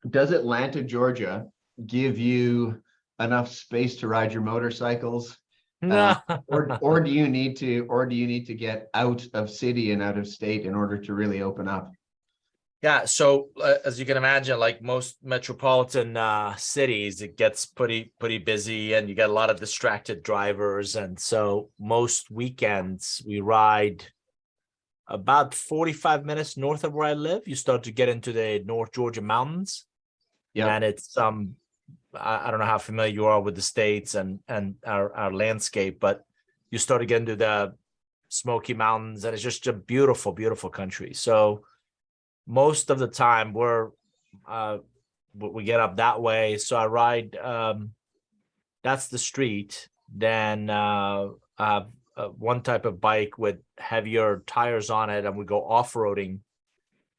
Does Atlanta, Georgia give you enough space to ride your motorcycles? No. Or do you need to get out of city and out of state in order to really open up? Yeah, so as you can imagine, like most metropolitan cities, it gets pretty busy, and you get a lot of distracted drivers. And so most weekends we ride about 45 minutes north of where I live. You start to get into the North Georgia mountains, Yep. and it's I don't know how familiar you are with the states and our landscape, but you start to get into the Smoky Mountains, and it's just a beautiful, beautiful country. So most of the time we get up that way. So I ride that's the street. Then I have one type of bike with heavier tires on it, and we go off-roading.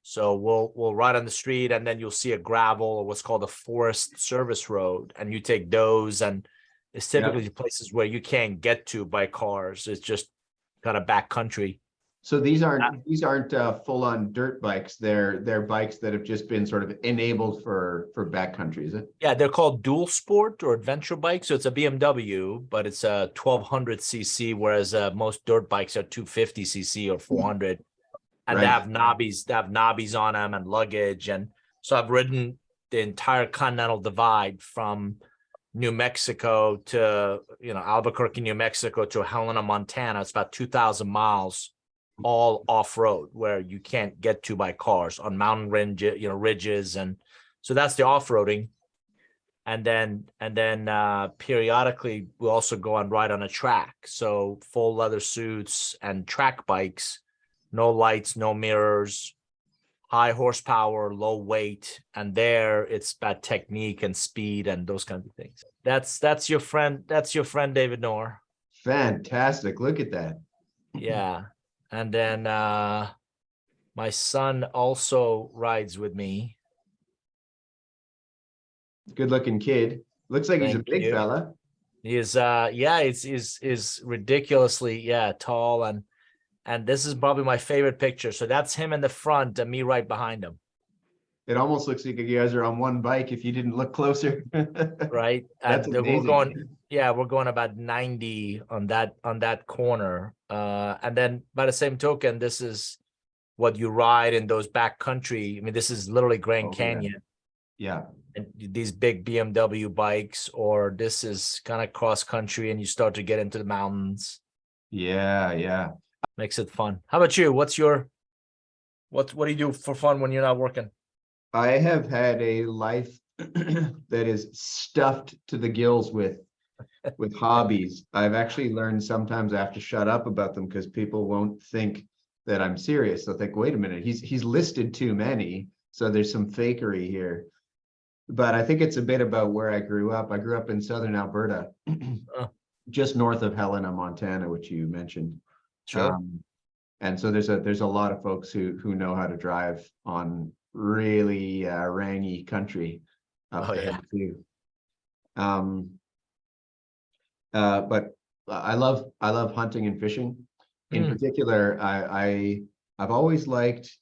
So we'll ride on the street, and then you'll see a gravel or what's called a forest service road, and you take those, and it's typically places where you can't get to by cars. It's just kind of back country. So these aren't full-on dirt bikes. They're bikes that have just been sort of enabled for backcountry, is it? Yeah, they're called dual sport or adventure bikes. So it's a BMW, but it's a 1200 cc, whereas most dirt bikes are 250 cc or 400. And Right. they have knobbies on them and luggage. And so I've ridden the entire Continental Divide from New Mexico to, Albuquerque, New Mexico to Helena, Montana. It's about 2,000 miles, all off-road, where you can't get to by cars on mountain ridges. And so that's the off-roading. And then periodically we'll also go and ride on a track. So full leather suits and track bikes, no lights, no mirrors, high horsepower, low weight. And there it's about technique and speed and those kinds of things. That's your friend David Nour. Fantastic. Look at that. Yeah. And then my son also rides with me. Good looking kid. Looks like he's a Thank big you. fella. He is is ridiculously tall, and this is probably my favorite picture. So that's him in the front and me right behind him. It almost looks like you guys are on one bike if you didn't look closer. Right. That's And amazing. we're going about 90 on that corner. And then by the same token, this is what you ride in those back country. I mean, this is literally Grand Oh, Canyon. yeah. And these big BMW bikes, or this is kind of cross country, and you start to get into the mountains. Yeah. Yeah. Makes it fun. How about you? What do you do for fun when you're not working? I have had a life that is stuffed to the gills with hobbies. I've actually learned sometimes I have to shut up about them because people won't think that I'm serious. They'll think, wait a minute, he's listed too many, so there's some fakery here. But I think it's a bit about where I grew up. I grew up in southern Alberta, just north of Helena, Montana, which you mentioned. Sure. And so there's a lot of folks who know how to drive on really rangy country up there too. But I love hunting and fishing. In particular, I've always liked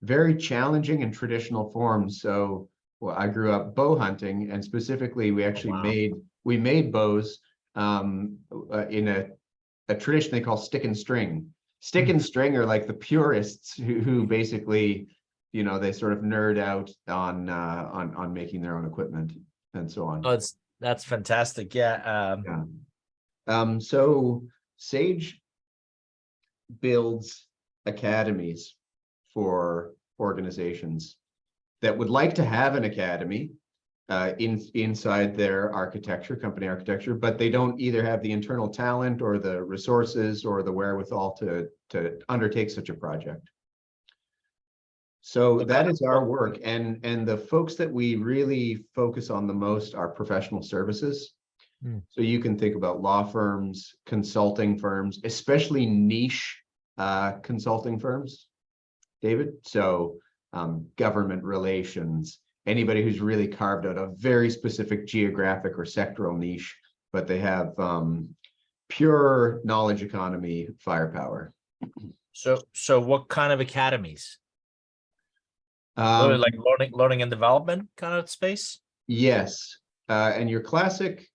very challenging and traditional forms. So I grew up bow hunting, and specifically we actually made bows in a tradition they call stick and string. Stick and string are like the purists who basically, they sort of nerd out on making their own equipment and so on. Oh, that's fantastic. Yeah. So Sage builds academies for organizations that would like to have an academy inside their company architecture, but they don't either have the internal talent or the resources or the wherewithal to undertake such a project. So that is our work, and the folks that we really focus on the most are professional services. So you can think about law firms, consulting firms, especially niche consulting firms, David. So government relations, anybody who's really carved out a very specific geographic or sectoral niche, but they have pure knowledge economy firepower. So what kind of academies? Really Um, like learning and development kind of space. yes. And your classic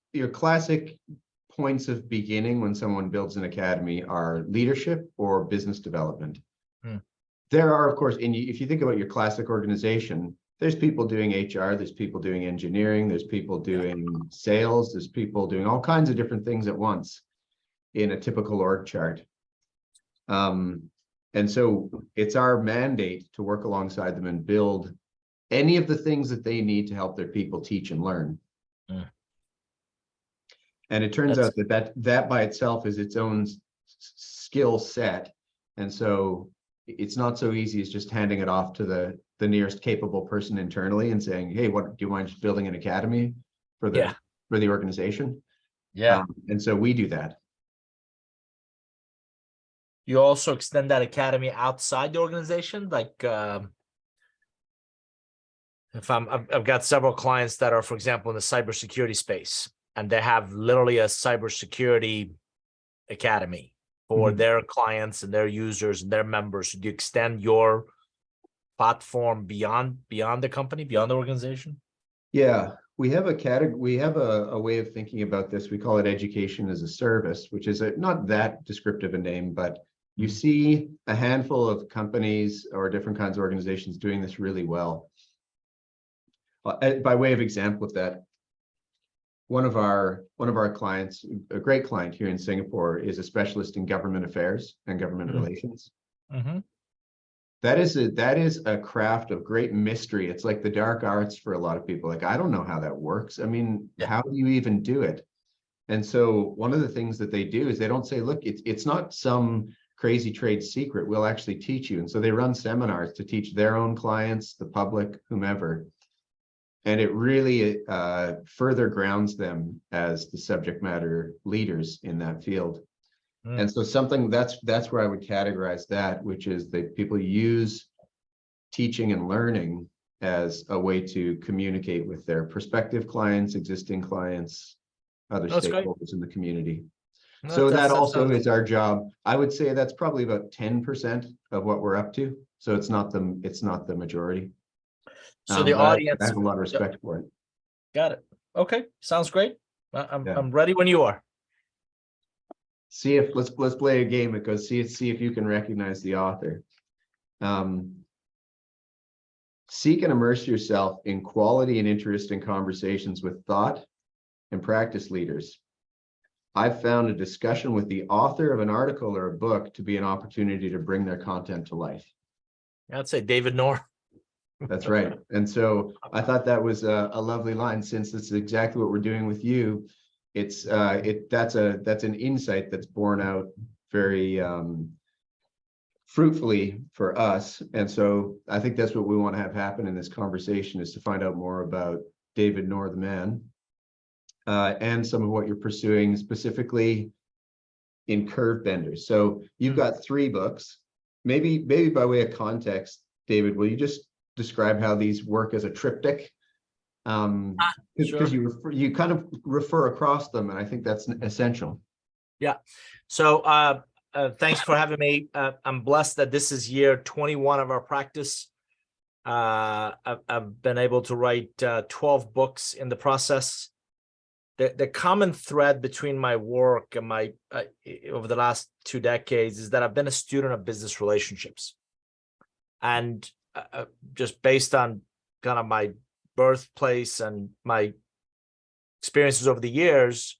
points of beginning when someone builds an academy are leadership or business development. Hmm. There are, of course, if you think about your classic organization, there's people doing HR, there's people doing engineering, there's people doing sales, there's people doing all kinds of different things at once in a typical org chart. And so it's our mandate to work alongside them and build any of the things that they need to help their people teach and learn. Mm. And it turns That's out that by itself is its own skill set. And so it's not so easy as just handing it off to the nearest capable person internally and saying, hey, what do you mind just building an academy for the organization? Yeah. And so we do that. You also extend that academy outside the organization, like if I've got several clients that are, for example, in the cybersecurity space, and they have literally a cybersecurity academy for their clients and their users and their members. Do you extend your platform beyond the company, beyond the organization? Yeah, we have a category. We have a way of thinking about this. We call it education as a service, which is not that descriptive a name, but you see a handful of companies or different kinds of organizations doing this really well. By way of example of that, one of our clients, a great client here in Singapore, is a specialist in government affairs and government relations. That is a craft of great mystery. It's like the dark arts for a lot of people. Like, I don't know how that works. I mean, how do you even do it? And so one of the things that they do is they don't say, look, it's not some crazy trade secret. We'll actually teach you. And so they run seminars to teach their own clients, the public, whomever. And it really further grounds them as the subject matter leaders in that field. And so something that's where I would categorize that, which is that people use teaching and learning as a way to communicate with their prospective clients, existing clients, other stakeholders in the community. So that also is our job. I would say that's probably about 10% of what we're up to. So it's not the majority. So the audience, I have a lot of respect for it. Got it. Okay, sounds great. I'm ready when you are. See if let's play a game. It goes see if you can recognize the author. Seek and immerse yourself in quality and interesting conversations with thought and practice leaders. I've found a discussion with the author of an article or a book to be an opportunity to bring their content to life. I'd say David Nour. That's right. And so I thought that was a lovely line, since this is exactly what we're doing with you. That's an insight that's borne out very fruitfully for us. And so I think that's what we want to have happen in this conversation, is to find out more about David Nour, the man, and some of what you're pursuing specifically in curve benders. So you've got 3 books. Maybe by way of context, David, will you just describe how these work as a triptych? Because you kind of refer across them, and I think that's essential. Yeah. So thanks for having me. I'm blessed that this is year 21 of our practice. I've been able to write 12 books in the process. The common thread between my work and my over the last 2 decades is that I've been a student of business relationships, and just based on kind of my birthplace and my experiences over the years,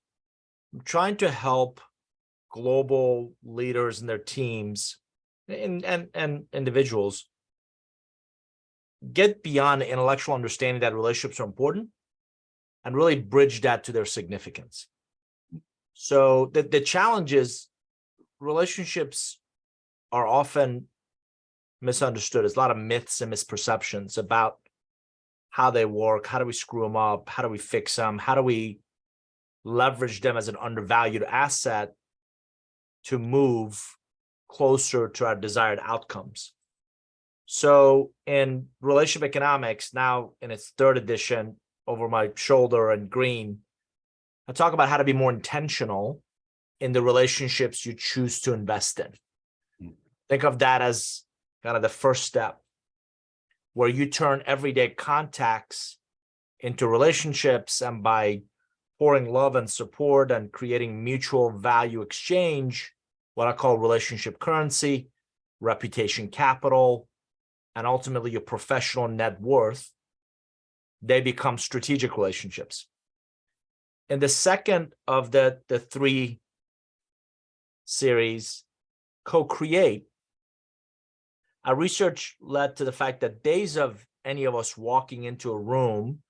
I'm trying to help global leaders and their teams and individuals get beyond intellectual understanding that relationships are important and really bridge that to their significance. So the challenge is relationships are often misunderstood. There's a lot of myths and misperceptions about how they work. How do we screw them up? How do we fix them? How do we leverage them as an undervalued asset to move closer to our desired outcomes? So in relationship economics, now in its 3rd edition, over my shoulder in green, I talk about how to be more intentional in the relationships you choose to invest in. Think of that as kind of the first step. where you turn everyday contacts into relationships, and by pouring love and support and creating mutual value exchange, what I call relationship currency, reputation capital, and ultimately your professional net worth, they become strategic relationships. In the second of the three series, co-create, our research led to the fact that days of any of us walking into a room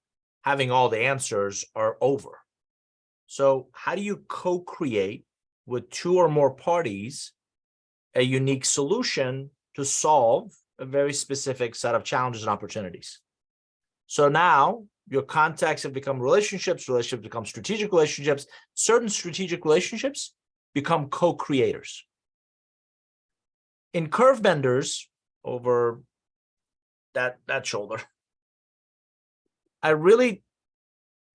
having all the answers are over. So how do you co-create with two or more parties a unique solution to solve a very specific set of challenges and opportunities? So now your contacts have become relationships, relationships become strategic relationships, certain strategic relationships become co-creators. In curve benders, over that shoulder, I really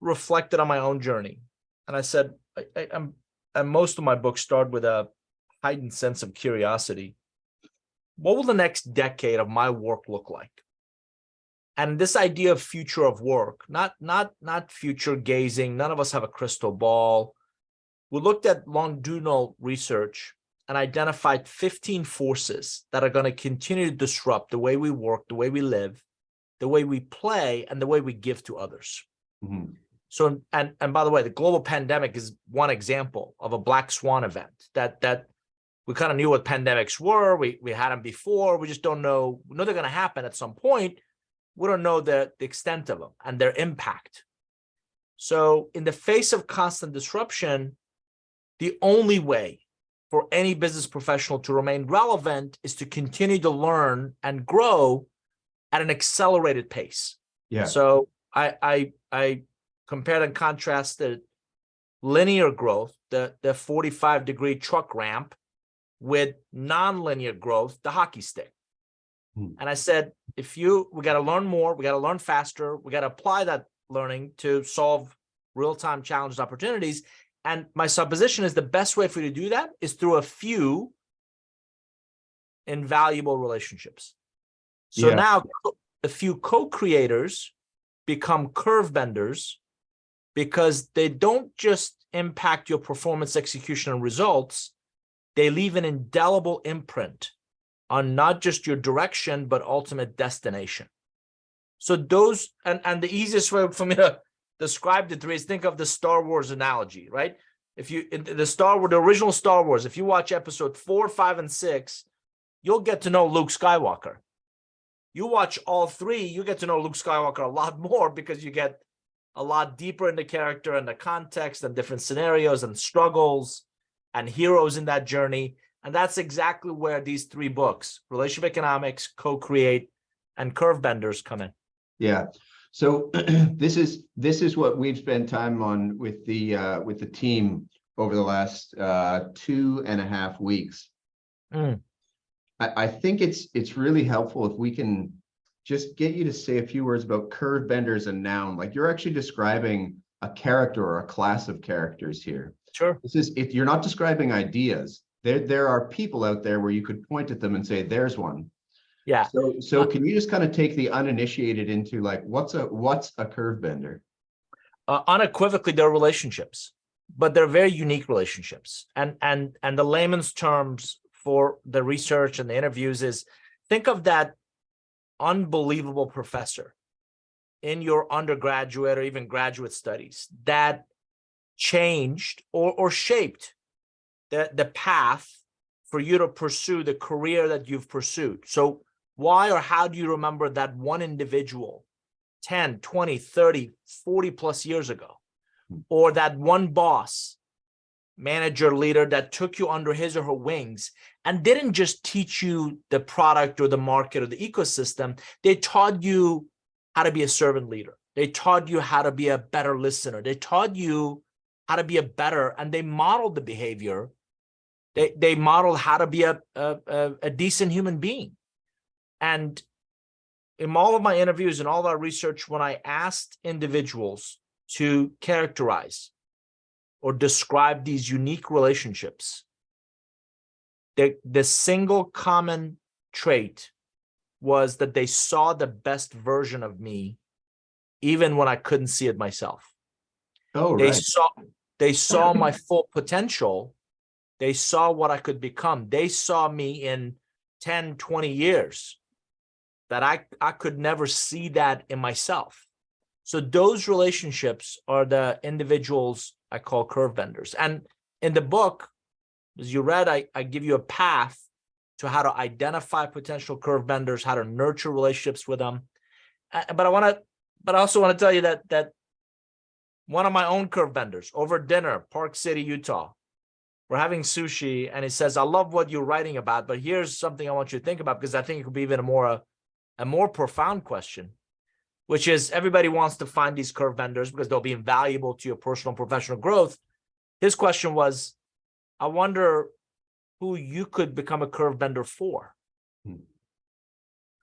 reflected on my own journey. And I said, and most of my books start with a heightened sense of curiosity. What will the next decade of my work look like? And this idea of future of work, not future gazing. None of us have a crystal ball. We looked at longitudinal research and identified 15 forces that are going to continue to disrupt the way we work, the way we live, the way we play, and the way we give to others. Mm-hmm. So, and by the way, the global pandemic is one example of a black swan event that we kind of knew what pandemics were. We had them before. We just don't know. We know they're going to happen at some point. We don't know the extent of them and their impact. So in the face of constant disruption, the only way for any business professional to remain relevant is to continue to learn and grow at an accelerated pace. Yeah. So I compared and contrasted linear growth, the 45-degree truck ramp, with nonlinear growth, the hockey stick. And I said, we got to learn more, we got to learn faster, we got to apply that learning to solve real-time challenges, opportunities. And my supposition is the best way for you to do that is through a few invaluable relationships. So now a few co-creators become curve benders because they don't just impact your performance, execution, and results. They leave an indelible imprint on not just your direction, but ultimate destination. So those, and the easiest way for me to describe the three is think of the Star Wars analogy, right? If you, the original Star Wars, if you watch episode 4, 5, and 6, you'll get to know Luke Skywalker. You watch all three, you get to know Luke Skywalker a lot more because you get a lot deeper in the character and the context and different scenarios and struggles and heroes in that journey. And that's exactly where these three books, Relationship Economics, Co-Create, and Curve Benders, come in. Yeah. So this is what we've spent time on with the team over the last 2.5 weeks. I think it's really helpful if we can just get you to say a few words about curve benders and noun. Like you're actually describing a character or a class of characters here. Sure. This is, if you're not describing ideas, there are people out there where you could point at them and say, there's one. Yeah. So can you just kind of take the uninitiated into like, what's a curve bender? Unequivocally, they're relationships, but they're very unique relationships. And the layman's terms for the research and the interviews is, think of that unbelievable professor in your undergraduate or even graduate studies that changed or shaped the path for you to pursue the career that you've pursued. So why or how do you remember that one individual 10, 20, 30, 40 plus years ago? Or that one boss, manager, leader that took you under his or her wings and didn't just teach you the product or the market or the ecosystem. They taught you how to be a servant leader. They taught you how to be a better listener. They taught you how to be a better, and they modeled the behavior. They modeled how to be a decent human being. And in all of my interviews and all of our research, when I asked individuals to characterize or describe these unique relationships, the single common trait was that they saw the best version of me, even when I couldn't see it myself. Oh, They right. saw my full potential. They saw what I could become. They saw me in 10, 20 years that I could never see that in myself. So those relationships are the individuals I call curve benders. And in the book, as you read, I give you a path to how to identify potential curve benders, how to nurture relationships with them. But I also want to tell you that one of my own curve benders over dinner, Park City, Utah, we're having sushi, and he says, "I love what you're writing about, but here's something I want you to think about, because I think it could be even a more profound question, which is everybody wants to find these curve benders because they'll be invaluable to your personal and professional growth." His question was, "I wonder who you could become a curve bender for."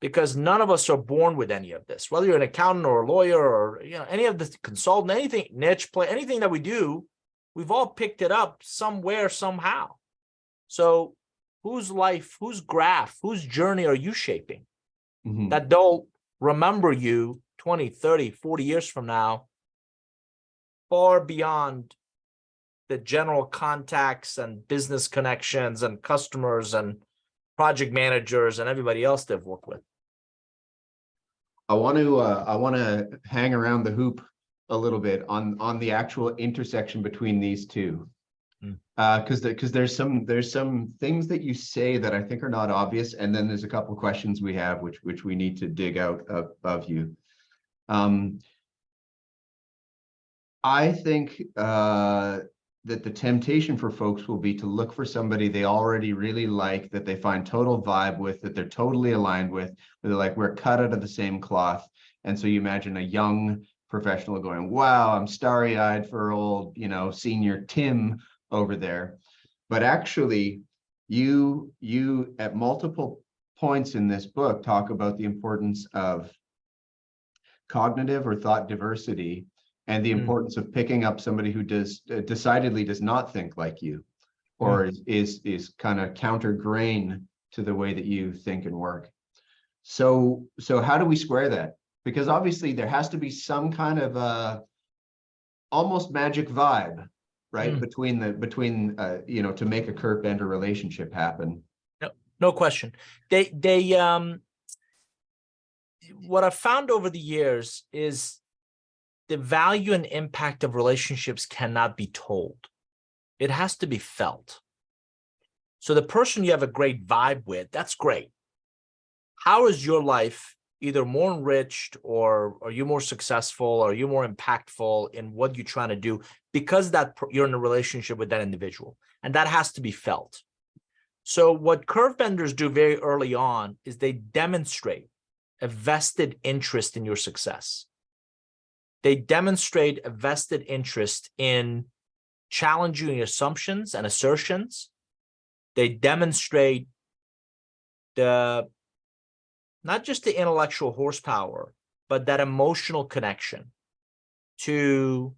Because none of us are born with any of this, whether you're an accountant or a lawyer or any of the consultant, anything, niche play, anything that we do, we've all picked it up somewhere, somehow. So whose life, whose graph, whose journey are you shaping that they'll remember you 20, 30, 40 years from now, far beyond the general contacts and business connections and customers and project managers and everybody else they've worked with? I want to hang around the hoop a little bit on the actual intersection between these two, because there's some things that you say that I think are not obvious, and then there's a couple of questions we have which we need to dig out of you. I think that the temptation for folks will be to look for somebody they already really like, that they find total vibe with, that they're totally aligned with, where they're like, we're cut out of the same cloth. And so you imagine a young professional going, wow, I'm starry-eyed for old, senior Tim over there. But actually, you at multiple points in this book talk about the importance of cognitive or thought diversity, and the importance of picking up somebody who decidedly does not think like you, or is kind of counter grain to the way that you think and work. So how do we square that? Because obviously there has to be some kind of almost magic vibe, right? Between to make a curve bender relationship happen. No question. What I've found over the years is the value and impact of relationships cannot be told. It has to be felt. So the person you have a great vibe with, that's great. How is your life either more enriched, or are you more successful, or are you more impactful in what you're trying to do because that you're in a relationship with that individual? And that has to be felt. So what curve benders do very early on is they demonstrate a vested interest in your success. They demonstrate a vested interest in challenging your assumptions and assertions. They demonstrate not just the intellectual horsepower, but that emotional connection to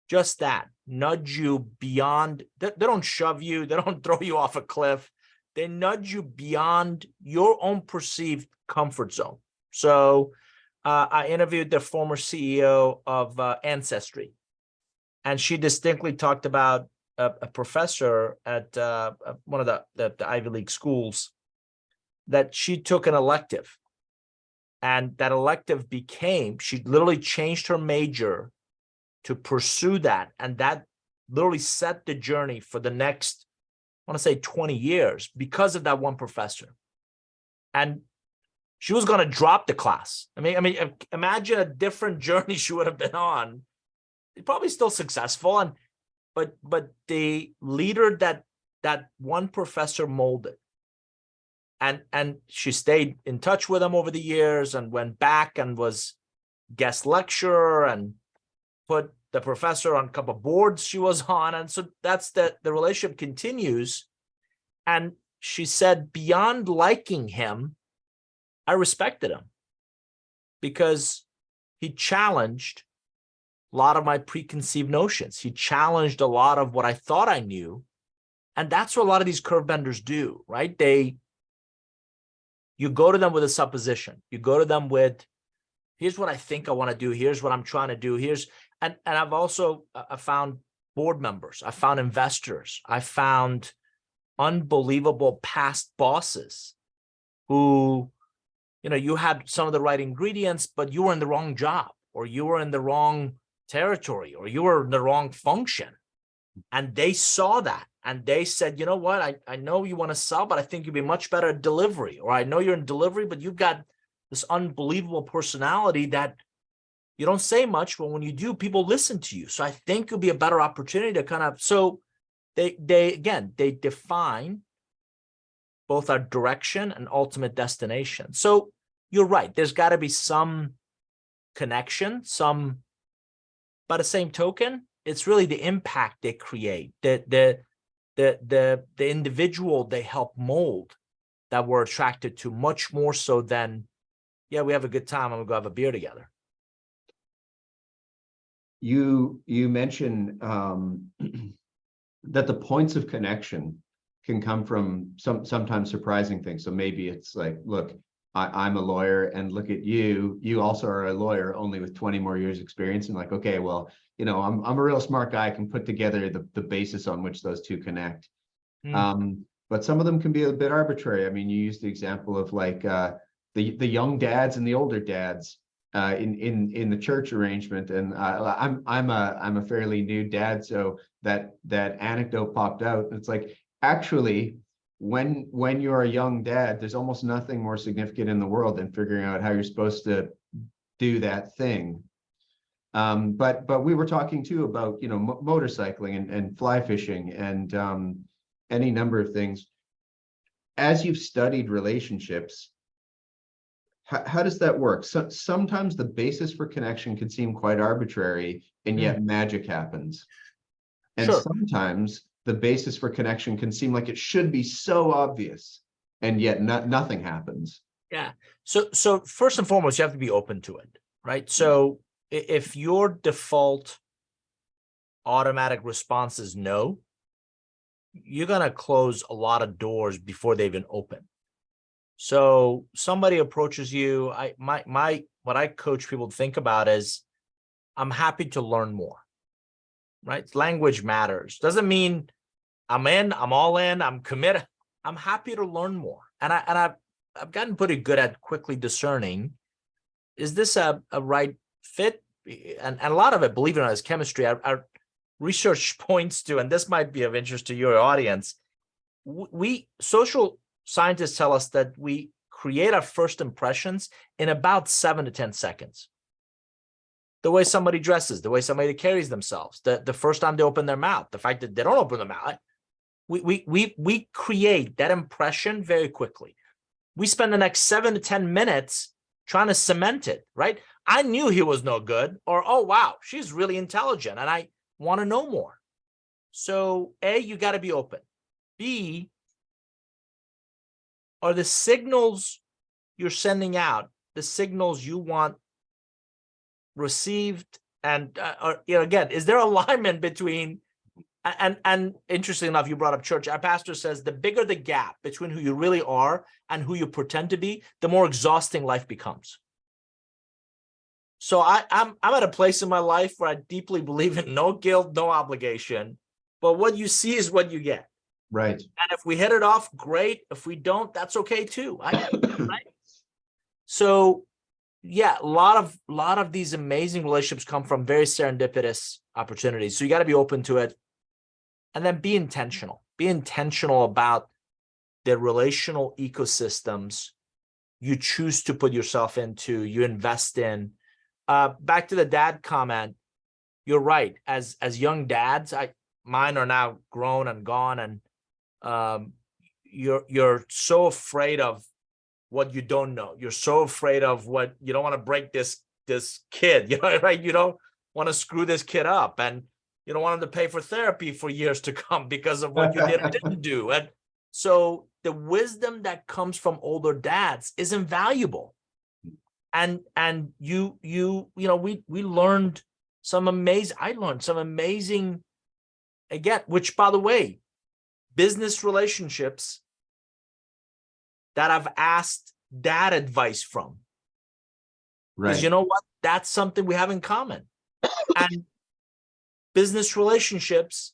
just that, nudge you beyond. They don't shove you. They don't throw you off a cliff. They nudge you beyond your own perceived comfort zone. So I interviewed the former CEO of Ancestry, and she distinctly talked about a professor at one of the Ivy League schools, that she took an elective, and that elective she literally changed her major to pursue that, and that literally set the journey for the next, I want to say 20 years, because of that one professor. And she was going to drop the class. I mean, imagine a different journey she would have been on. Probably still successful, but the leader that one professor molded, and she stayed in touch with him over the years, and went back and was guest lecturer, and put the professor on a couple of boards she was on, and so that's the relationship continues. And she said, beyond liking him, I respected him because he challenged a lot of my preconceived notions. He challenged a lot of what I thought I knew. And that's what a lot of these curve benders do, right? They You go to them with a supposition. You go to them with, here's what I think I want to do. Here's what I'm trying to do. And I've also I found board members. I found investors. I found unbelievable past bosses who, you had some of the right ingredients, but you were in the wrong job, or you were in the wrong territory, or you were in the wrong function. And they saw that and they said, you know what, I know you want to sell, but I think you'd be much better at delivery. Or I know you're in delivery, but you've got this unbelievable personality that you don't say much, but when you do, people listen to you. So I think it'll be a better opportunity to kind of, so they define both our direction and ultimate destination. So you're right. There's got to be some connection, by the same token, it's really the impact they create, the individual they help mold that we're attracted to, much more so than, yeah, we have a good time, I'm gonna go have a beer together. You mentioned that the points of connection can come from sometimes surprising things. So maybe it's like, look, I'm a lawyer, and look at you. You also are a lawyer, only with 20 more years experience. And like, okay, well, I'm a real smart guy. I can put together the basis on which those two connect. But some of them can be a bit arbitrary. I mean, you used the example of like the young dads and the older dads in the church arrangement. And I'm a fairly new dad, so that anecdote popped out. It's like, actually, when you're a young dad, there's almost nothing more significant in the world than figuring out how you're supposed to do that thing. But we were talking too about motorcycling and fly fishing and any number of things. As you've studied relationships, how does that work? So sometimes the basis for connection can seem quite arbitrary, and yet magic happens. And sometimes the basis for connection can seem like it should be so obvious, and yet nothing happens. Yeah. So first and foremost, you have to be open to it, right? So if your default automatic response is no, you're going to close a lot of doors before they even open. So somebody approaches you, what I coach people to think about is, I'm happy to learn more, right? Language matters. Doesn't mean I'm in, I'm all in, I'm committed. I'm happy to learn more. And I've gotten pretty good at quickly discerning, is this a right fit? And a lot of it, believe it or not, is chemistry. Our research points to, and this might be of interest to your audience, we social scientists tell us that we create our first impressions in about 7 to 10 seconds. The way somebody dresses, the way somebody carries themselves, the first time they open their mouth, the fact that they don't open their mouth, we create that impression very quickly. We spend the next 7 to 10 minutes trying to cement it, right? I knew he was no good, or, oh, wow, she's really intelligent and I want to know more. So A, you got to be open. B, are the signals you're sending out the signals you want received? And again, is there alignment between, and interestingly enough, you brought up church. Our pastor says the bigger the gap between who you really are and who you pretend to be, the more exhausting life becomes. So I'm at a place in my life where I deeply believe in no guilt, no obligation, but what you see is what you get. Right. And if we hit it off, great. If we don't, that's okay too. Right? So yeah, a lot of these amazing relationships come from very serendipitous opportunities. So you got to be open to it. And then be intentional. Be intentional about the relational ecosystems you choose to put yourself into, you invest in. Back to the dad comment, you're right. As young dads, mine are now grown and gone, and you're so afraid of what you don't know. You're so afraid of what you don't want to break this kid, right? You don't want to screw this kid up, and you don't want him to pay for therapy for years to come because of what you did or didn't do. And so the wisdom that comes from older dads is invaluable. And we learned some amazing, I learned some amazing, again, which, by the way, business relationships that I've asked that advice from? Because Right. you know what? That's something we have in common. And business relationships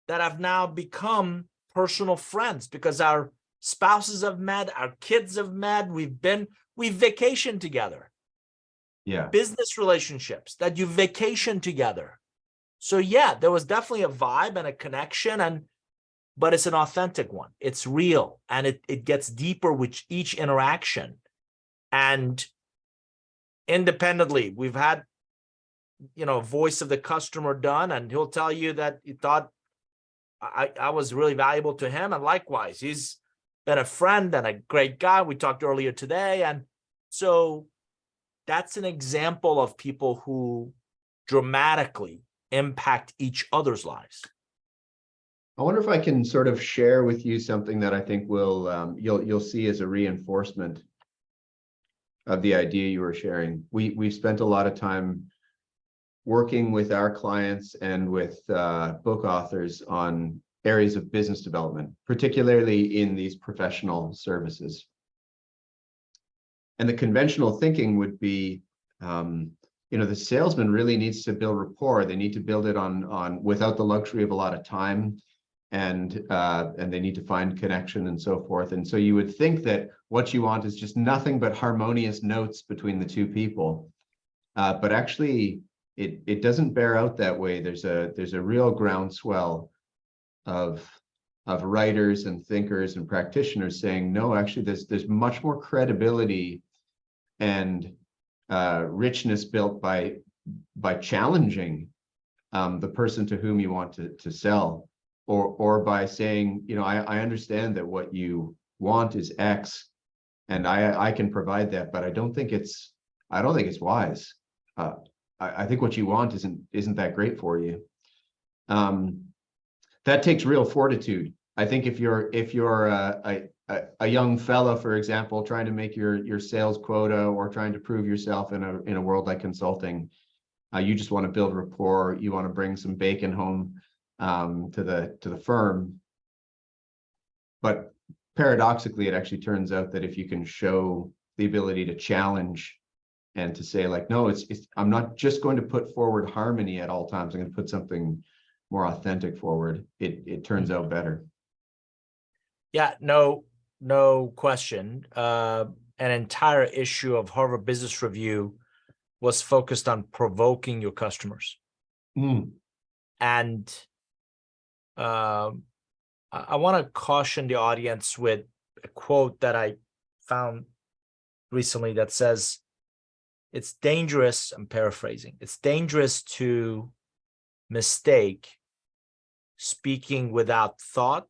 that have now become personal friends because our spouses have met, our kids have met, we've vacationed together. Yeah. Business relationships that you vacation together. So yeah, there was definitely a vibe and a connection, but it's an authentic one. It's real, and it gets deeper with each interaction. And independently, we've had, voice of the customer done, and he'll tell you that he thought I was really valuable to him. And likewise, he's been a friend and a great guy. We talked earlier today. And so that's an example of people who dramatically impact each other's lives. I wonder if I can sort of share with you something that I think will you'll see as a reinforcement of the idea you were sharing. We've spent a lot of time working with our clients and with book authors on areas of business development, particularly in these professional services. And the conventional thinking would be, the salesman really needs to build rapport. They need to build it on without the luxury of a lot of time, and they need to find connection and so forth. And so you would think that what you want is just nothing but harmonious notes between the two people, but actually it doesn't bear out that way. There's a real groundswell of writers and thinkers and practitioners saying, no, actually there's much more credibility and richness built by challenging the person to whom you want to sell, or by saying, I understand that what you want is X, and I can provide that, but I don't think it's wise. I think what you want isn't that great for you. That takes real fortitude. I think if you're a young fella, for example, trying to make your sales quota or trying to prove yourself in a world like consulting, you just want to build rapport. You want to bring some bacon home to the firm. But paradoxically, it actually turns out that if you can show the ability to challenge and to say, like, no, I'm not just going to put forward harmony at all times. I'm going to put something more authentic forward. It turns out better. Yeah, no question. An entire issue of Harvard Business Review was focused on provoking your customers. And I want to caution the audience with a quote that I found recently that says, it's dangerous, I'm paraphrasing, it's dangerous to mistake speaking without thought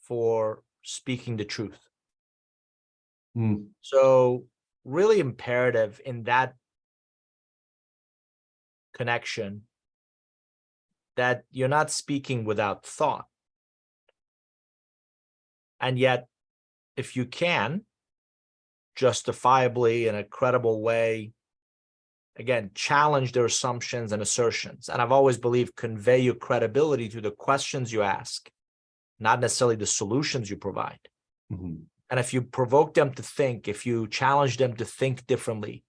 for speaking the truth. So really imperative in that connection that you're not speaking without thought. And yet, if you can justifiably in a credible way, again, challenge their assumptions and assertions. And I've always believed convey your credibility to the questions you ask, not necessarily the solutions you provide. And if you provoke them to think, if you challenge them to think differently,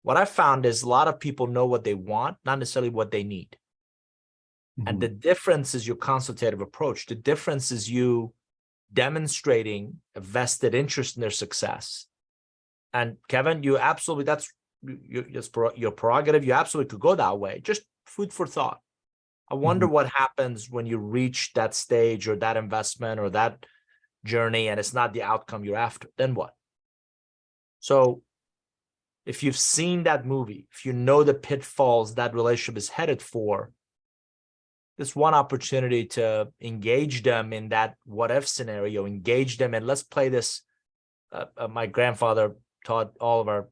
what I found is a lot of people know what they want, not necessarily what they need. And the difference is your consultative approach. The difference is you demonstrating a vested interest in their success. And Kevin, you absolutely, that's your prerogative. You absolutely could go that way. Just food for thought. I wonder what happens when you reach that stage or that investment or that journey and it's not the outcome you're after. Then what? So if you've seen that movie, if you know the pitfalls that relationship is headed for, this one opportunity to engage them in that what if scenario, engage them, and let's play this. My grandfather taught all the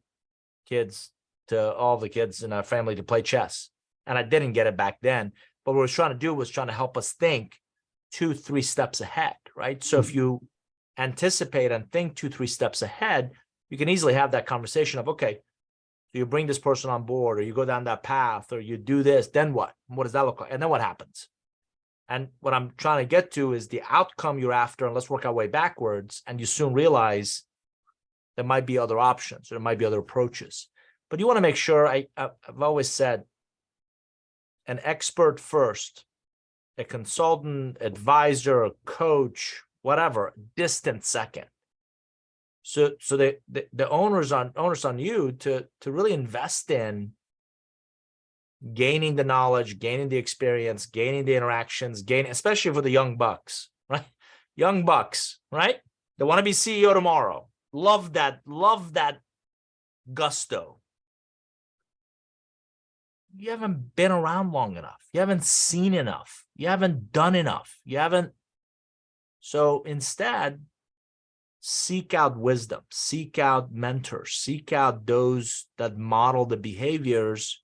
kids in our family to play chess. And I didn't get it back then. But what I was trying to do was trying to help us think 2-3 steps ahead, right? So if you anticipate and think 2-3 steps ahead, you can easily have that conversation of, okay, so you bring this person on board, or you go down that path, or you do this, then what? What does that look like? And then what happens? And what I'm trying to get to is the outcome you're after, and let's work our way backwards. And you soon realize there might be other options, or there might be other approaches. But you want to make sure, I've always said, an expert first, a consultant, advisor, a coach, whatever, distant second. So the onus on you to really invest in gaining the knowledge, gaining the experience, gaining the interactions, especially for the young bucks, right? Young bucks, right? They want to be CEO tomorrow. Love that gusto. You haven't been around long enough. You haven't seen enough. You haven't done enough. So instead, seek out wisdom, seek out mentors, seek out those that model the behaviors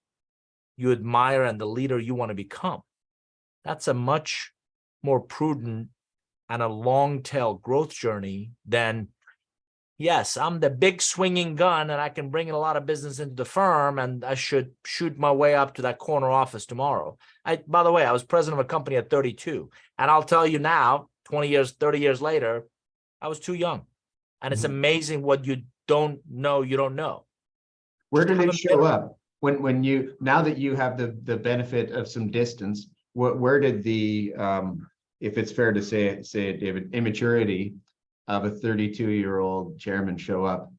you admire and the leader you want to become. That's a much more prudent and a long tail growth journey than, yes, I'm the big swinging gun and I can bring in a lot of business into the firm and I should shoot my way up to that corner office tomorrow. By the way, I was president of a company at 32, and I'll tell you now, 20 years, 30 years later, I was too young. And it's amazing what you don't know, you don't know. Where did it show up? When you, now that you have the benefit of some distance, where did the, if it's fair to say it, David, immaturity of a 32-year-old chairman show up?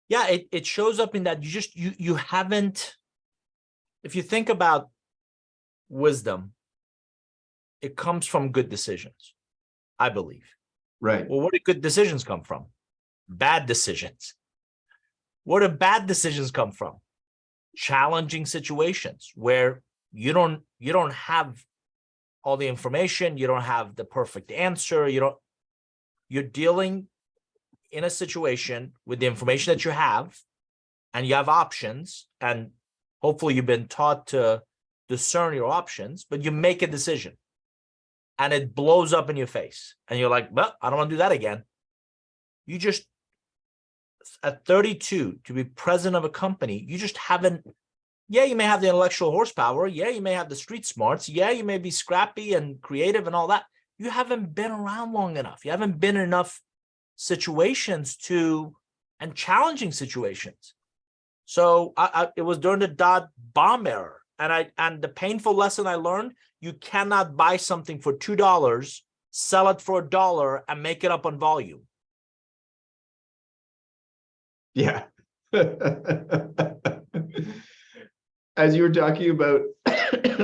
Yeah, it shows up in that you haven't, if you think about wisdom, it comes from good decisions, I believe. Right. Well, where do good decisions come from? Bad decisions. Where do bad decisions come from? Challenging situations where you don't have all the information, you don't have the perfect answer, you're dealing in a situation with the information that you have, and you have options, and hopefully you've been taught to discern your options, but you make a decision and it blows up in your face and you're like, well, I don't want to do that again. You just, at 32, to be president of a company, you just haven't, yeah, you may have the intellectual horsepower. Yeah, you may have the street smarts. Yeah, you may be scrappy and creative and all that. You haven't been around long enough. You haven't been in enough situations and challenging situations. So it was during the dot bomb era. And the painful lesson I learned, you cannot buy something for $2, sell it for $1, and make it up on volume. Yeah. As you were talking about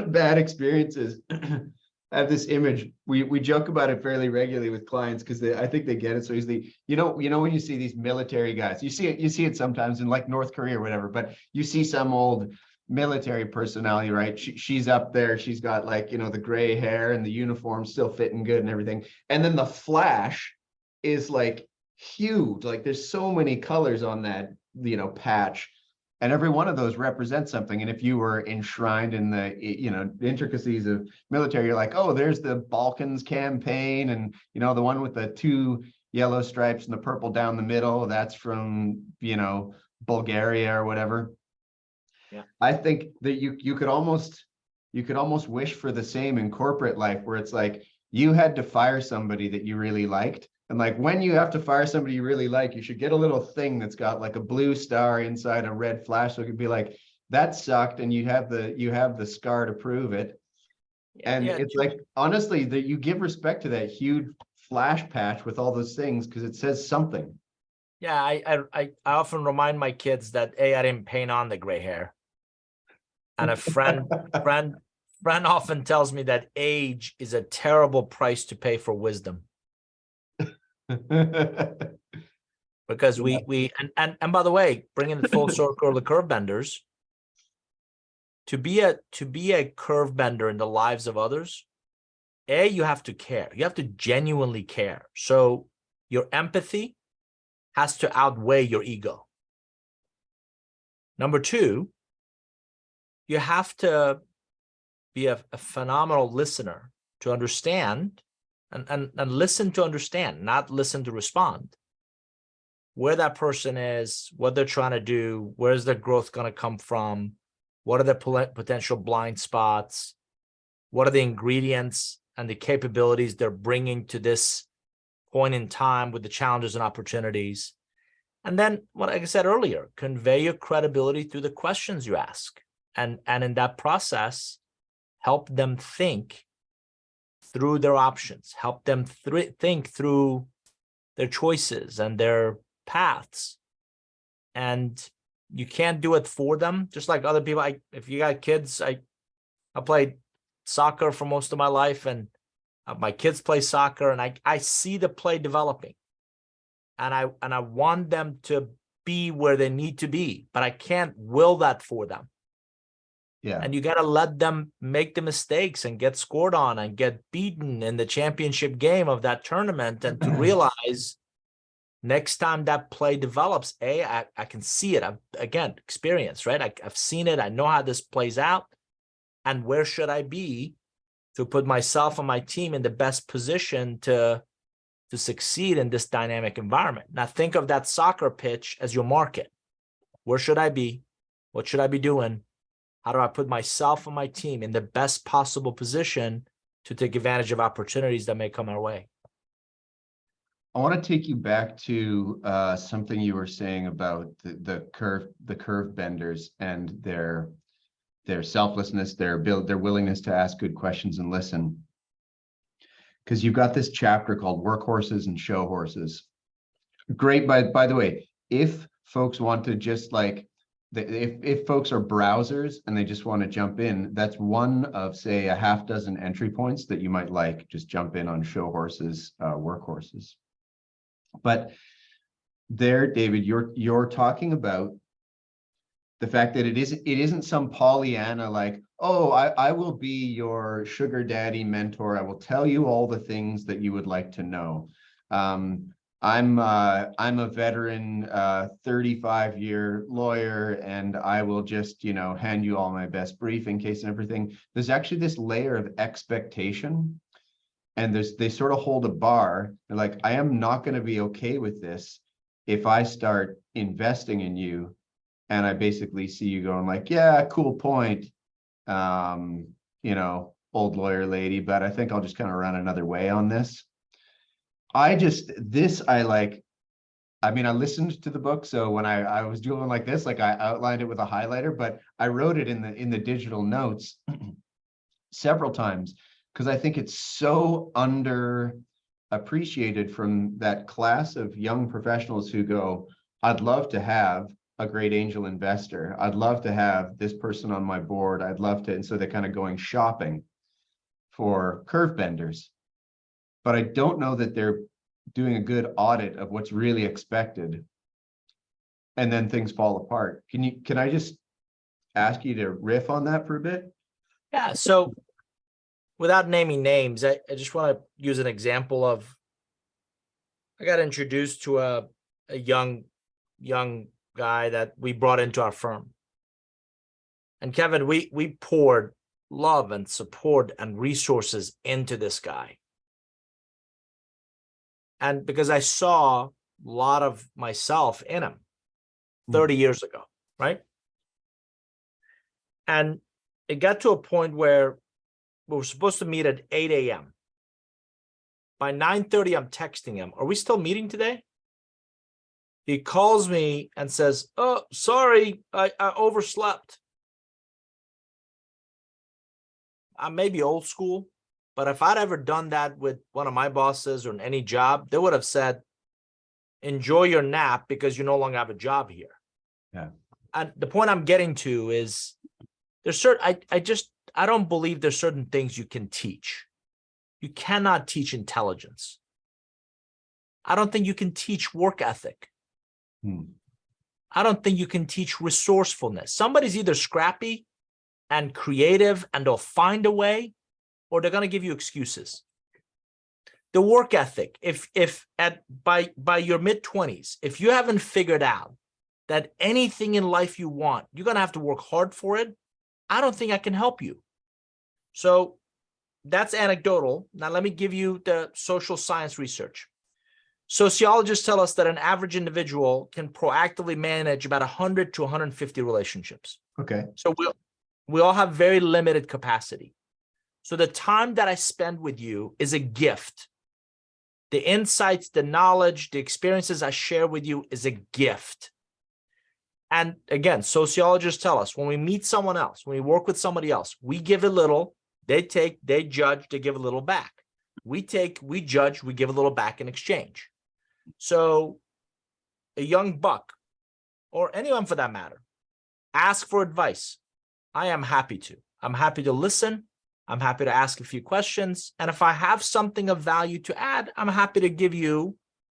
bad experiences, I have this image. We joke about it fairly regularly with clients because I think they get it so easily. You know when you see these military guys, you see it sometimes in like North Korea or whatever, but you see some old military personality, right? She's up there, she's got like, the gray hair and the uniform still fitting good and everything. And then the flash is like huge. Like there's so many colors on that, patch. And every one of those represents something. And if you were enshrined in the, intricacies of military, you're like, oh, there's the Balkans campaign. And, the one with the 2 yellow stripes and the purple down the middle, that's from, Bulgaria or whatever. Yeah. I think that you could almost wish for the same in corporate life, where it's like you had to fire somebody that you really liked. And like when you have to fire somebody you really like, you should get a little thing that's got like a blue star inside a red flash. So it could be like, that sucked. And you have the scar to prove it. And it's like, honestly, that you give respect to that huge flash patch with all those things because it says something. Yeah, I often remind my kids that I didn't paint on the gray hair. And a friend often tells me that age is a terrible price to pay for wisdom. Because we by the way, bringing it full circle, the curve benders, to be a curve bender in the lives of others, you have to care. You have to genuinely care. So your empathy has to outweigh your ego. Number 2, you have to be a phenomenal listener to understand and listen to understand, not listen to respond. Where that person is, what they're trying to do, where's their growth going to come from, what are the potential blind spots, what are the ingredients and the capabilities they're bringing to this point in time with the challenges and opportunities. And then, what like I said earlier, convey your credibility through the questions you ask. And in that process, help them think through their options, help them think through their choices and their paths. And you can't do it for them. Just like other people, if you got kids, I played soccer for most of my life, and my kids play soccer, and I see the play developing. And I want them to be where they need to be, but I can't will that for them. Yeah. And you got to let them make the mistakes and get scored on and get beaten in the championship game of that tournament, and to realize next time that play develops, I can see it. I've, again, experience, right? I've seen it. I know how this plays out, and where should I be to put myself and my team in the best position to succeed in this dynamic environment. Now think of that soccer pitch as your market. Where should I be? What should I be doing? How do I put myself and my team in the best possible position to take advantage of opportunities that may come our way? I want to take you back to something you were saying about the curve benders and their selflessness, their willingness to ask good questions and listen. Because you've got this chapter called Workhorses and Show Horses. Great, by the way, if folks want to just like, if folks are browsers and they just want to jump in, that's one of, say, a half dozen entry points that you might like. Just jump in on Show Horses, Workhorses. But there, David, you're talking about the fact that it isn't some Pollyanna like, oh, I will be your sugar daddy mentor. I will tell you all the things that you would like to know. I'm a veteran 35-year lawyer, and I will just, hand you all my best briefing case and everything. There's actually this layer of expectation, and they sort of hold a bar. They're like, I am not going to be okay with this if I start investing in you and I basically see you going like, yeah, cool point, old lawyer lady, but I think I'll just kind of run another way on this. I listened to the book, so when I was doing like this, like I outlined it with a highlighter, but I wrote it in the digital notes several times, because I think it's so underappreciated from that class of young professionals who go, I'd love to have a great angel investor. I'd love to have this person on my board. I'd love to. And so they're kind of going shopping for curve benders. But I don't know that they're doing a good audit of what's really expected. And then things fall apart. Can I just ask you to riff on that for a bit? Yeah. So without naming names, I just want to use an example of, I got introduced to a young guy that we brought into our firm. And Kevin, we poured love and support and resources into this guy. And because I saw a lot of myself in him 30 years ago, right? And it got to a point where we were supposed to meet at 8 a.m. By 9:30, I'm texting him, are we still meeting today? He calls me and says, oh, sorry, I overslept. I may be old school, but if I'd ever done that with one of my bosses or in any job, they would have said, enjoy your nap because you no longer have a job here. Yeah. And the point I'm getting to is there's certain, I don't believe there's certain things you can teach. You cannot teach intelligence. I don't think you can teach work ethic. I don't think you can teach resourcefulness. Somebody's either scrappy and creative and they'll find a way, or they're going to give you excuses. The work ethic, by your mid-20s, if you haven't figured out that anything in life you want, you're going to have to work hard for it, I don't think I can help you. So that's anecdotal. Now let me give you the social science research. Sociologists tell us that an average individual can proactively manage about 100 to 150 relationships. Okay. So we all have very limited capacity. So the time that I spend with you is a gift. The insights, the knowledge, the experiences I share with you is a gift. And again, sociologists tell us when we meet someone else, when we work with somebody else, we give a little, they take, they judge, they give a little back. We take, we judge, we give a little back in exchange. So a young buck, or anyone for that matter, ask for advice. I am happy to. I'm happy to listen. I'm happy to ask a few questions. And if I have something of value to add, I'm happy to give you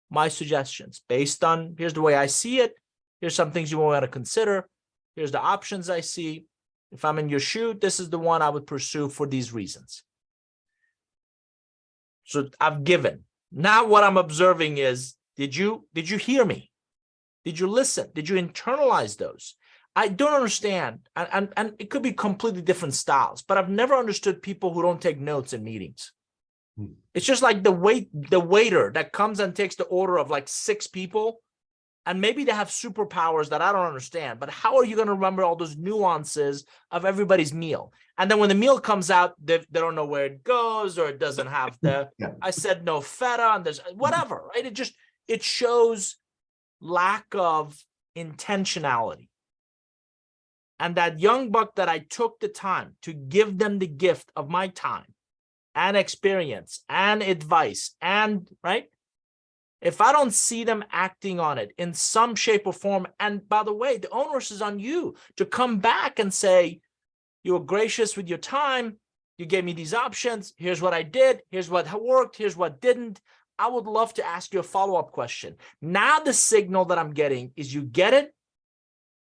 my suggestions based on, here's the way I see it. Here's some things you want to consider. Here's the options I see. If I'm in your shoe, this is the one I would pursue for these reasons. So I've given. Now what I'm observing is, did you hear me? Did you listen? Did you internalize those? I don't understand, and it could be completely different styles, but I've never understood people who don't take notes in meetings. It's just like the waiter that comes and takes the order of like 6 people, and maybe they have superpowers that I don't understand, but how are you going to remember all those nuances of everybody's meal? And then when the meal comes out, they don't know where it goes, or it doesn't have the, yeah. I said no feta, and there's whatever, right? It shows lack of intentionality. And that young buck that I took the time to give them the gift of my time and experience and advice, and right, if I don't see them acting on it in some shape or form, and by the way, the onus is on you to come back and say, you were gracious with your time, you gave me these options, here's what I did, here's what worked, here's what didn't. I would love to ask you a follow-up question. Now the signal that I'm getting is you get it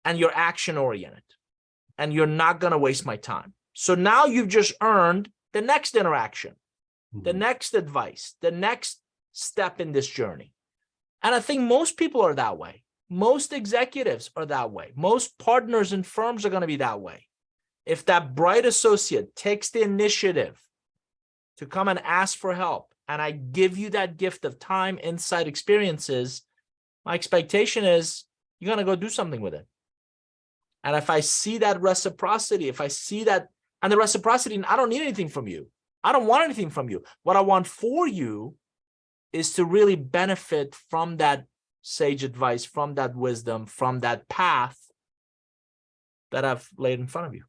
and you're action-oriented, and you're not going to waste my time. So now you've just earned the next interaction, the next advice, the next step in this journey. And I think most people are that way. Most executives are that way. Most partners and firms are going to be that way. If that bright associate takes the initiative to come and ask for help, and I give you that gift of time, insight, experiences, my expectation is you're going to go do something with it. And if I see that reciprocity, if I see that, and the reciprocity, I don't need anything from you. I don't want anything from you. What I want for you is to really benefit from that sage advice, from that wisdom, from that path that I've laid in front of you.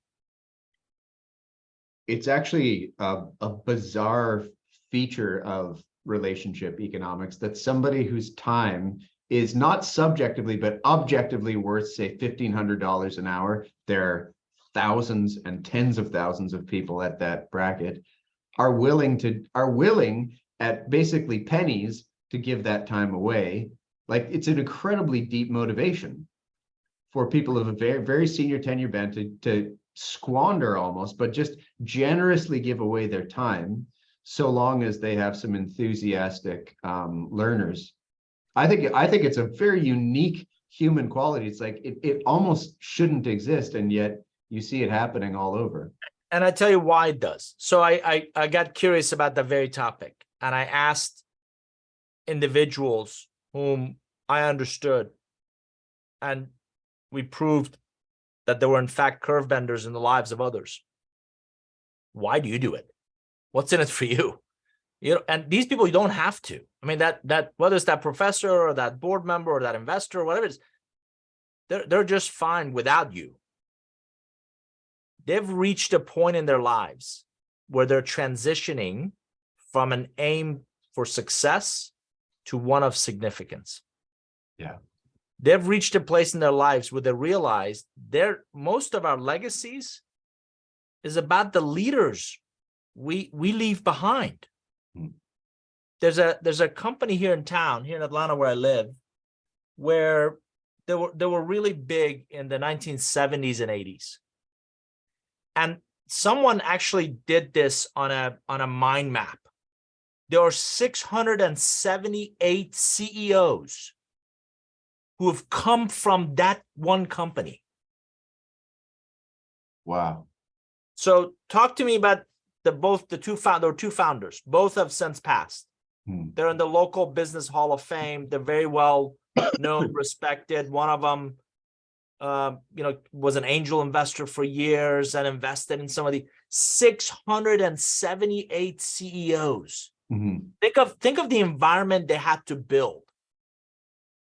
It's actually a bizarre feature of relationship economics that somebody whose time is not subjectively, but objectively worth, say, $1,500 an hour. There are thousands and tens of thousands of people at that bracket are willing at basically pennies to give that time away. Like, it's an incredibly deep motivation for people of a very, very senior tenure band to squander almost, but just generously give away their time, so long as they have some enthusiastic learners. I think it's a very unique human quality. It's like it almost shouldn't exist, and yet you see it happening all over. And I tell you why it does. So I got curious about that very topic, and I asked individuals whom I understood, and we proved that there were in fact curve benders in the lives of others. Why do you do it? What's in it for you? You know, and these people, you don't have to. I mean, that whether it's that professor or that board member or that investor or whatever it is, they're just fine without you. They've reached a point in their lives where they're transitioning from an aim for success to one of significance. Yeah. They've reached a place in their lives where they realize most of our legacies is about the leaders we leave behind. There's a company here in town, here in Atlanta where I live, where they were really big in the 1970s and 80s. And someone actually did this on a mind map. There are 678 CEOs who have come from that one company. Wow. So talk to me about there were two founders. Both have since passed. They're in the local business hall of fame. They're very well known, respected. One of them, was an angel investor for years and invested in some of the 678 CEOs Mhm. Think of the environment they had to build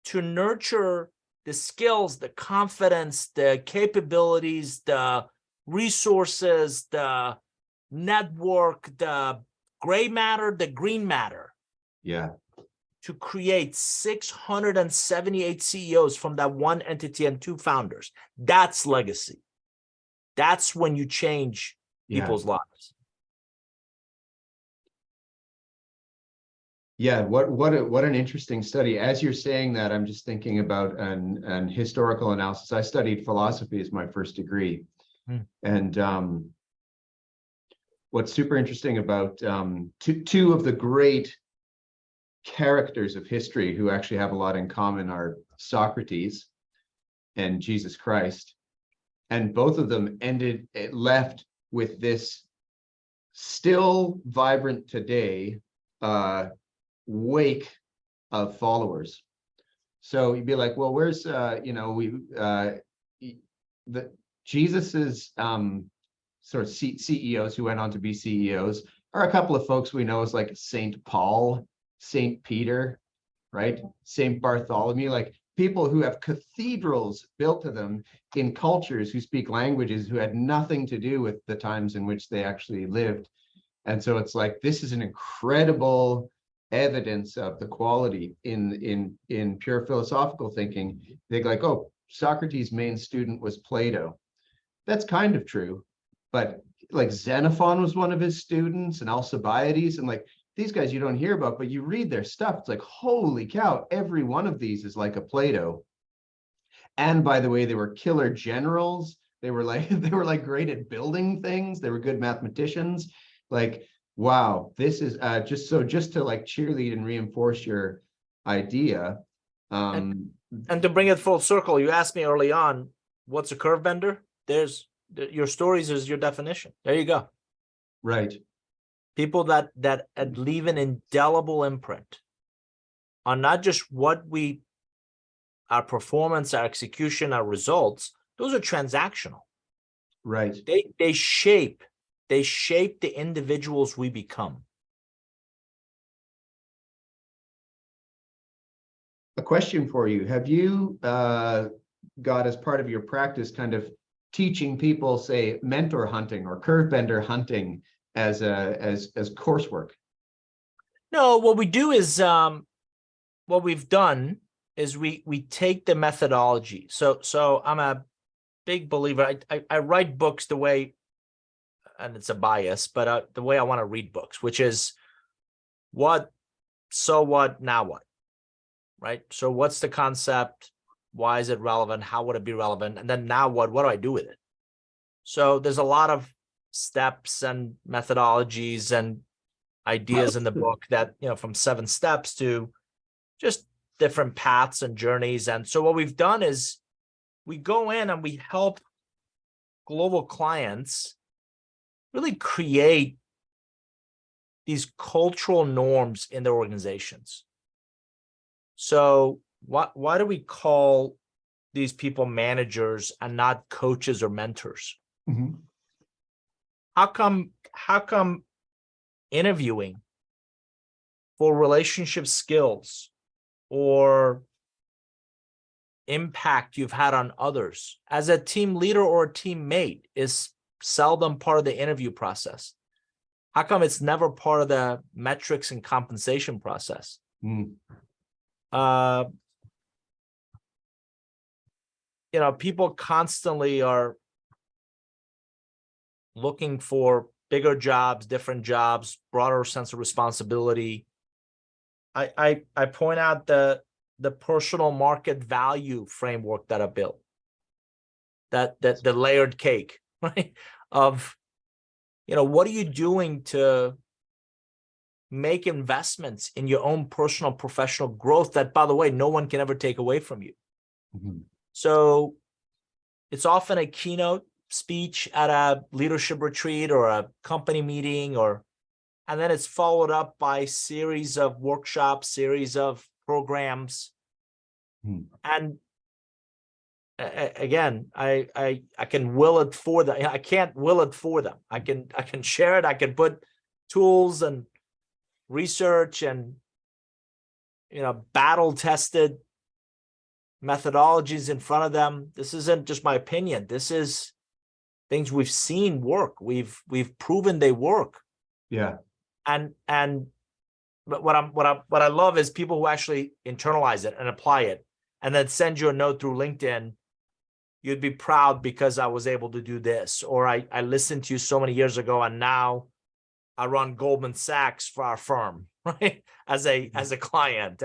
to nurture the skills, the confidence, the capabilities, the resources, the network, the gray matter, the green matter, Yeah. to create 678 CEOs from that one entity and 2 founders. That's legacy. That's when you change Yeah. people's lives. Yeah, what an interesting study. As you're saying that, I'm just thinking about an historical analysis. I studied philosophy as my first degree. And what's super interesting about two of the great characters of history who actually have a lot in common are Socrates and Jesus Christ. And both of them left with this still vibrant today wake of followers. So you'd be like, well, where's the Jesus's sort of CEOs who went on to be CEOs are a couple of folks we know as like Saint Paul, Saint Peter, right? Saint Bartholomew, like people who have cathedrals built to them in cultures who speak languages who had nothing to do with the times in which they actually lived. And so it's like, this is an incredible evidence of the quality in pure philosophical thinking. They're like, oh, Socrates' main student was Plato. That's kind of true, but like Xenophon was one of his students, and Alcibiades, and like these guys you don't hear about, but you read their stuff. It's like, holy cow, every one of these is like a Plato. And by the way, they were killer generals. They were like great at building things. They were good mathematicians. Like, wow, this is just to like cheerlead and reinforce your idea. And to bring it full circle, you asked me early on, what's a curve bender? There's your stories is your definition. There you go. Right. People that leave an indelible imprint on not just our performance, our execution, our results. Those are transactional. Right. They shape the individuals we become. A question for you. Have you got as part of your practice kind of teaching people, say, mentor hunting or curve bender hunting as coursework? No, what we do is what we've done is we take the methodology. So I'm a big believer. I write books the way, and it's a bias, but the way I want to read books, which is what, so what, now what, right? So what's the concept? Why is it relevant? How would it be relevant? And then now what do I do with it? So there's a lot of steps and methodologies and ideas in the book that, from 7 steps to just different paths and journeys. And so what we've done is we go in and we help global clients really create these cultural norms in their organizations. So why do we call these people managers and not coaches or mentors? Mm-hmm. How come interviewing for relationship skills or impact you've had on others as a team leader or a teammate is seldom part of the interview process? How come it's never part of the metrics and compensation process? People constantly are looking for bigger jobs, different jobs, broader sense of responsibility. I point out the personal market value framework that I built, that the layered cake, right? Of, what are you doing to make investments in your own personal professional growth that, by the way, no one can ever take away from you. Mm-hmm. So it's often a keynote speech at a leadership retreat or a company meeting, and then it's followed up by series of workshops, series of programs. And again, I can will it for them. I can't will it for them. I can share it. I can put tools and research and, battle tested methodologies in front of them. This isn't just my opinion. This is things we've seen work. We've proven they work. Yeah. But what I love is people who actually internalize it and apply it, and then send you a note through LinkedIn. You'd be proud because I was able to do this, or I listened to you so many years ago, and now I run Goldman Sachs for our firm, right? As a client,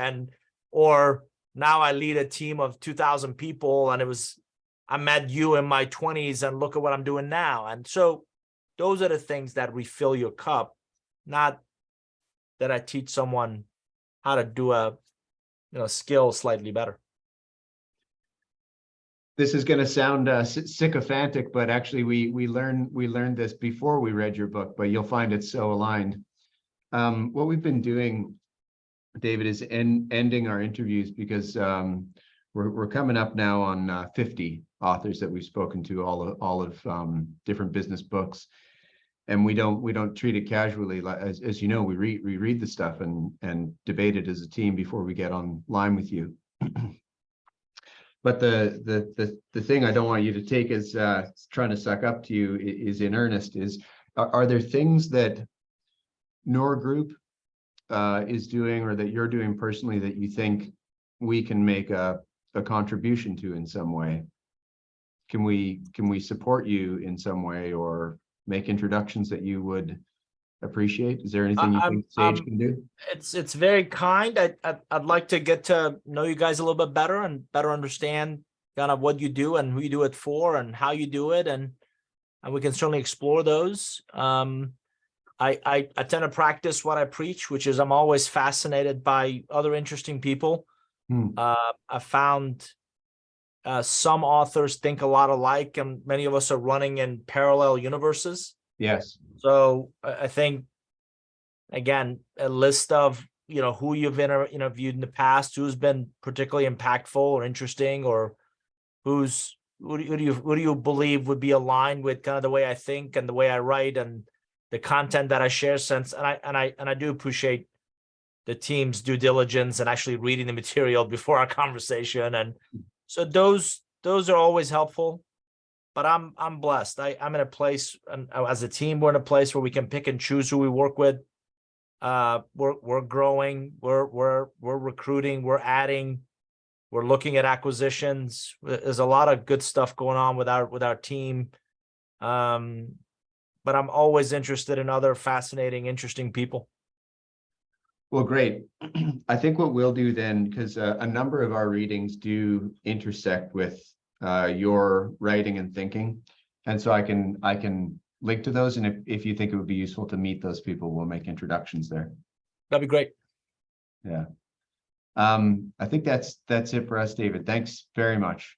or now I lead a team of 2,000 people, and I met you in my 20s, and look at what I'm doing now. And so those are the things that refill your cup, not that I teach someone how to do a skill slightly better. This is going to sound sycophantic, but actually we learned this before we read your book, but you'll find it so aligned. What we've been doing, David, is ending our interviews because we're coming up now on 50 authors that we've spoken to, all of different business books, and we don't treat it casually. As you know, we read the stuff and debate it as a team before we get online with you. But the thing I don't want you to take as trying to suck up to you is in earnest. Are there things that Nour Group is doing, or that you're doing personally, that you think we can make a contribution to in some way? Can we support you in some way, or make introductions that you would appreciate? Is there anything you think Sage can do? It's very kind. I'd like to get to know you guys a little bit better and better understand kind of what you do and who you do it for and how you do it, and we can certainly explore those. I tend to practice what I preach, which is I'm always fascinated by other interesting people. I found some authors think a lot alike, and many of us are running in parallel universes. Yes. So I think, again, a list of who you've interviewed in the past, who's been particularly impactful or interesting, or who do you believe would be aligned with kind of the way I think and the way I write and the content that I share. And I do appreciate the team's due diligence and actually reading the material before our conversation, and so those are always helpful. But I'm blessed. I'm in a place, and as a team, we're in a place where we can pick and choose who we work with. We're growing, we're recruiting, we're adding, we're looking at acquisitions. There's a lot of good stuff going on with our team. But I'm always interested in other fascinating, interesting people. Well, great. I think what we'll do then, because a number of our readings do intersect with your writing and thinking, and so I can link to those, and if you think it would be useful to meet those people, we'll make introductions there. That'd be great. Yeah. I think that's it for us, David. Thanks very much.